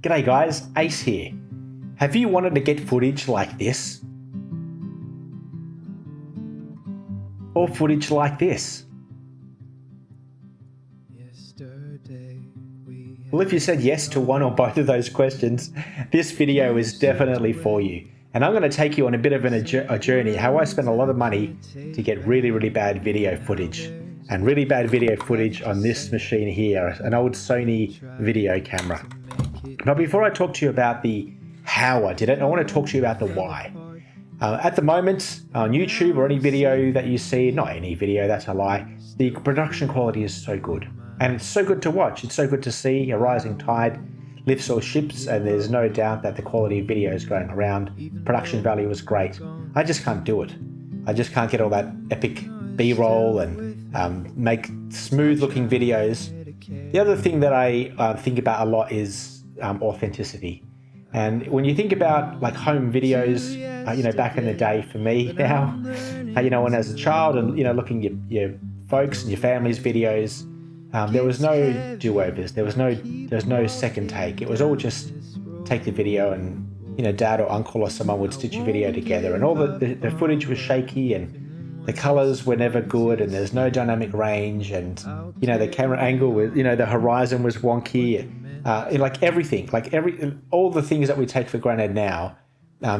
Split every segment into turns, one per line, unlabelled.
G'day guys, Ace here. Have you wanted to get footage like this? Or footage like this? Well, if you said yes to one or both of those questions, this video is definitely for you. And I'm going to take you on a bit of a journey, how I spent a lot of money to get really bad video footage. And really bad video footage on this machine here, an old Sony video camera. But before I talk to you about the how I did it, I want to talk to you about the why. At the moment, on YouTube or any video that you see, not any video, that's a lie, the production quality is so good. And it's so good to watch. It's so good to see. A rising tide lifts all ships, and there's no doubt that the quality of video is going around. Production value is great. I just can't do it. I just can't get all that epic B-roll and make smooth-looking videos. The other thing that I think about a lot is authenticity. And when you think about like home videos, back in the day for me now, when I was a child and, looking at your folks and your family's videos, there was no do-overs, there was no second take. It was all just take the video and, dad or uncle or someone would stitch a video together, and all the footage was shaky and the colors were never good, and there's no dynamic range, and, the camera angle was, the horizon was wonky. All the things that we take for granted now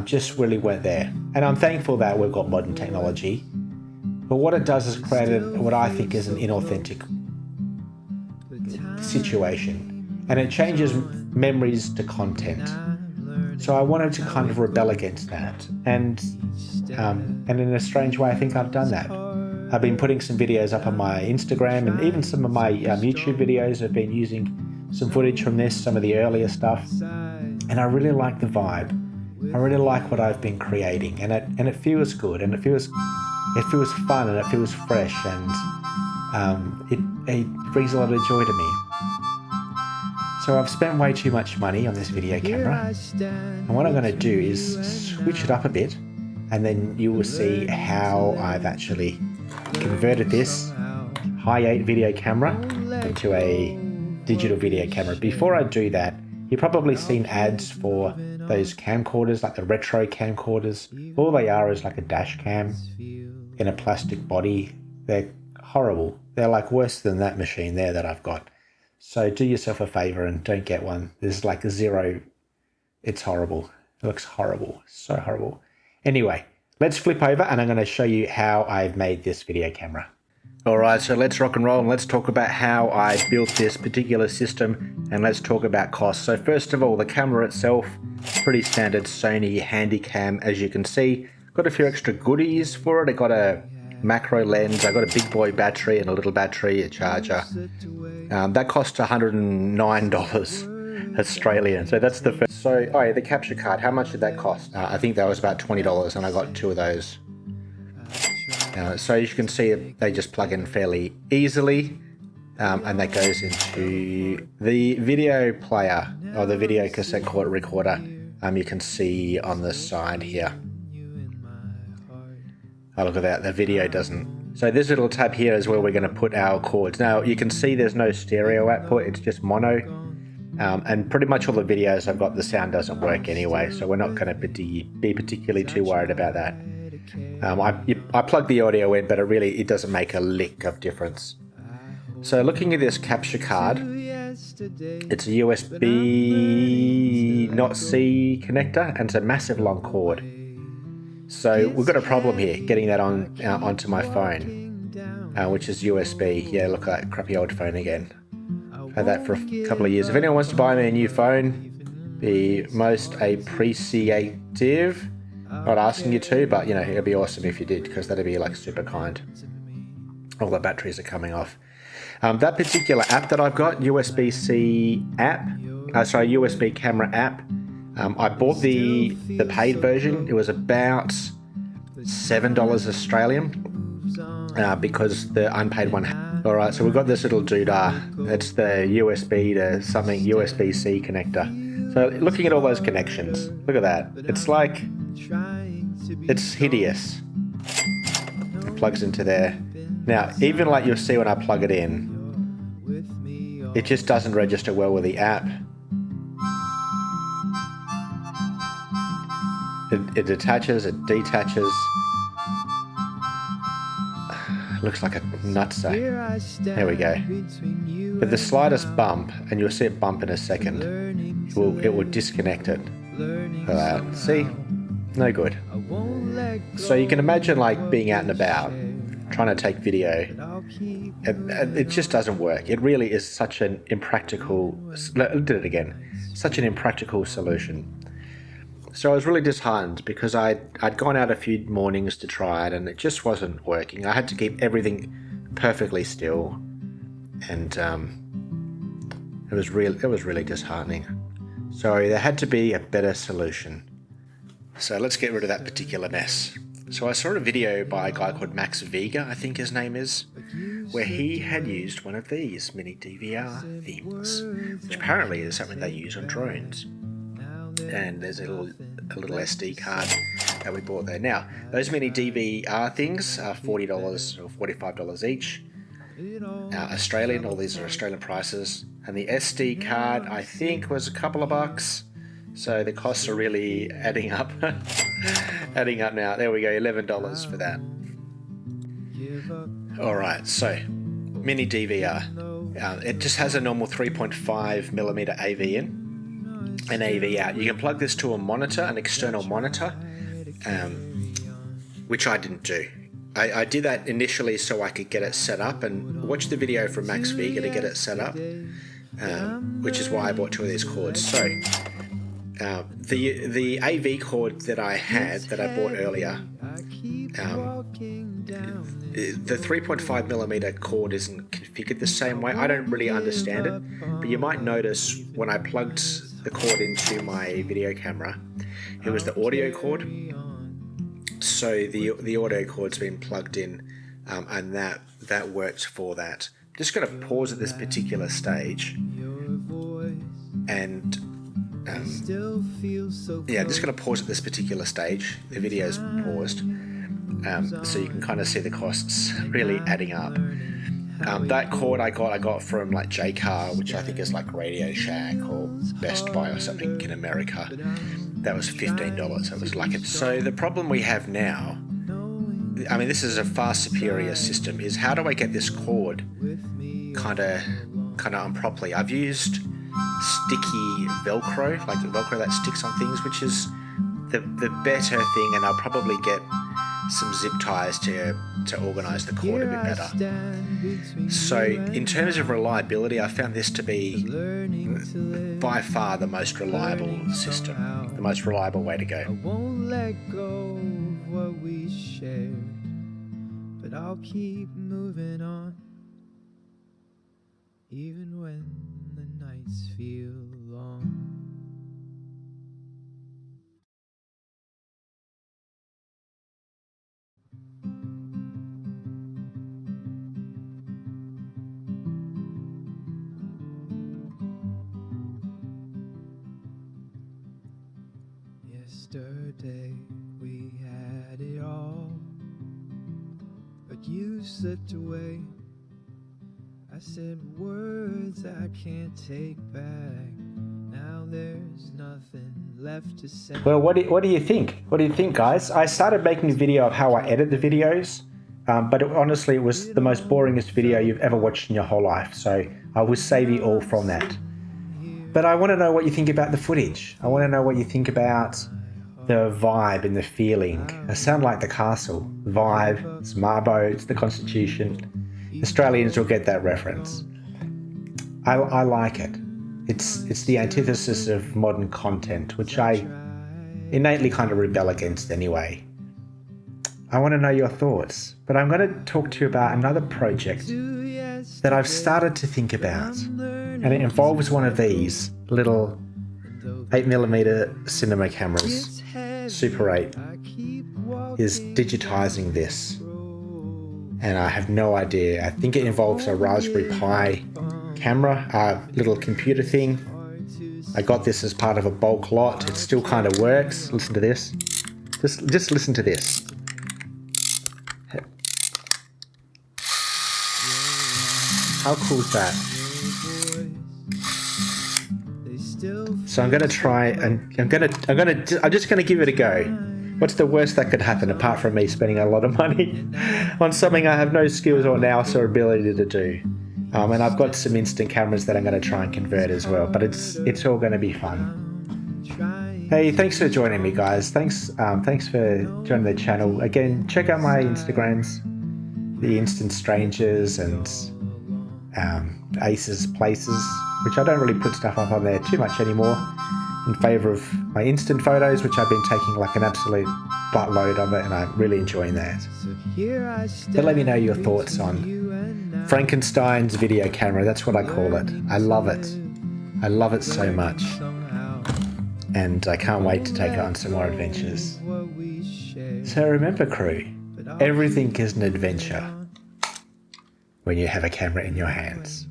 just really weren't there. And I'm thankful that we've got modern technology, but what it does is create what I think is an inauthentic situation, and it changes memories to content. So I wanted to kind of rebel against that, and in a strange way I think I've done that. I've been putting some videos up on my Instagram, and even some of my YouTube videos have been using some footage from this, some of the earlier stuff, and I really like the vibe. I really like what I've been creating, and it feels good, and it feels fun, and it feels fresh, and it brings a lot of joy to me. So I've spent way too much money on this video camera, and what I'm going to do is switch it up a bit, and then you will see how I've actually converted this Hi8 video camera into a digital video camera. Before I do that, you've probably seen ads for those camcorders, like the retro camcorders. All they are is like a dash cam in a plastic body. They're horrible. They're like worse than that machine there that I've got. So do yourself a favor and don't get one. There's like a zero. It's horrible. It looks horrible. So horrible. Anyway, let's flip over and I'm going to show you how I've made this video camera. Alright, so let's rock and roll, and let's talk about how I built this particular system, and let's talk about costs. So first of all, the camera itself, pretty standard Sony Handycam, as you can see. Got a few extra goodies for it. I got a macro lens, I got a big boy battery and a little battery, a charger. That cost $109 Australian. So that's the first. So, oh yeah, the capture card, how much did that cost? I think that was about $20, and I got 2 of those. So as you can see, they just plug in fairly easily, and that goes into the video player, or the video cassette recorder. You can see on the side here. Oh, look at that, the video doesn't. So this little tab here is where we're going to put our cords. Now you can see there's no stereo output, it's just mono. And pretty much all the videos I've got, the sound doesn't work anyway, so we're not going to be particularly too worried about that. I plug the audio in, but it doesn't make a lick of difference. So looking at this capture card, it's a USB not C connector, and it's a massive long cord. So we've got a problem here getting that onto my phone, which is USB. Yeah, look at that crappy old phone again. I've had that for a couple of years. If anyone wants to buy me a new phone, be most appreciative. Not asking you to, but it'd be awesome if you did, because that'd be like super kind. All the batteries are coming off. That particular app that I've got, USB-C app, USB camera app, I bought the paid version. It was about $7 Australian, because the unpaid one. Alright, so we've got this little doodah. It's the USB to something, USB-C connector. So looking at all those connections, look at that. It's hideous. It plugs into there. Now, even like you'll see when I plug it in, it just doesn't register well with the app. It attaches, it detaches. Looks like a nutsack. There we go. With the slightest bump, and you'll see it bump in a second, it will disconnect it. See? No good. So you can imagine like being out and about, trying to take video. It just doesn't work. It really is such an impractical... Did it again. Such an impractical solution. So I was really disheartened because I'd gone out a few mornings to try it and it just wasn't working. I had to keep everything perfectly still, and it was really disheartening. So there had to be a better solution. So let's get rid of that particular mess. So I saw a video by a guy called Max Vega, I think his name is, where he had used one of these mini DVR things, which apparently is something they use on drones. And there's a little SD card that we bought there. Now, those mini DVR things are $40 or $45 each. Australian, all these are Australian prices. And the SD card, I think, was a couple of bucks. So the costs are really adding up. Adding up now. There we go, $11 for that. Alright, so, mini DVR. It just has a normal 3.5mm AV in and AV out. You can plug this to a monitor, an external monitor, which I didn't do. I did that initially so I could get it set up and watch the video from Max Vega to get it set up, which is why I bought two of these cords. So the AV cord that I had, that I bought earlier, the 3.5mm cord isn't configured the same way. I don't really understand it, but you might notice when I plugged the cord into my video camera, it was the audio cord. So the audio cord's been plugged in, and that worked for that. I'm just going to pause at this particular stage, and yeah, I'm just going to pause at this particular stage. The video's paused, so you can kind of see the costs really adding up. That cord I got from like JCar, which I think is like Radio Shack or Best Buy or something in America. That was $15. That was like it. So the problem we have now, I mean, this is a far superior system, is how do I get this cord kind of on properly? I've used sticky Velcro, like the Velcro that sticks on things, which is the better thing, and I'll probably get some zip ties to organize the cord a bit better. So in terms of reliability, I found this to be by far the most reliable system, the most reliable way to go. I won't let go of what we shared, but I'll keep moving on, even when the nights feel long. Yesterday we had it all, but you slipped away. I said words I can't take back. Now there's nothing left to say. Well, what do you think? What do you think, guys? I started making a video of how I edit the videos, but honestly, it was the most boringest video you've ever watched in your whole life. So I will save you all from that. But I want to know what you think about the footage. I want to know what you think about the vibe and the feeling. I sound like the castle. Vibe, it's Mabo, it's the Constitution. Australians will get that reference. I like it. It's the antithesis of modern content, which I innately kind of rebel against anyway. I want to know your thoughts, but I'm going to talk to you about another project that I've started to think about, and it involves one of these little 8mm cinema cameras. Super 8 is digitizing this, and I have no idea. I think it involves a Raspberry Pi camera, a little computer thing. I got this as part of a bulk lot. It still kind of works. Listen to this. Just listen to this. How cool is that? So I'm going to try and I'm just going to give it a go. What's the worst that could happen apart from me spending a lot of money on something I have no skills or nous or ability to do? And I've got some instant cameras that I'm going to try and convert as well, but it's all going to be fun. Hey, thanks for joining me, guys. Thanks for joining the channel. Again, check out my Instagrams, the Instant Strangers and Aces Places, which I don't really put stuff up on there too much anymore, in favour of my instant photos, which I've been taking like an absolute buttload of it, and I'm really enjoying that. But let me know your thoughts on Frankenstein's video camera. That's what I call it. I love it. I love it so much. And I can't wait to take it on some more adventures. So remember, crew, everything is an adventure when you have a camera in your hands.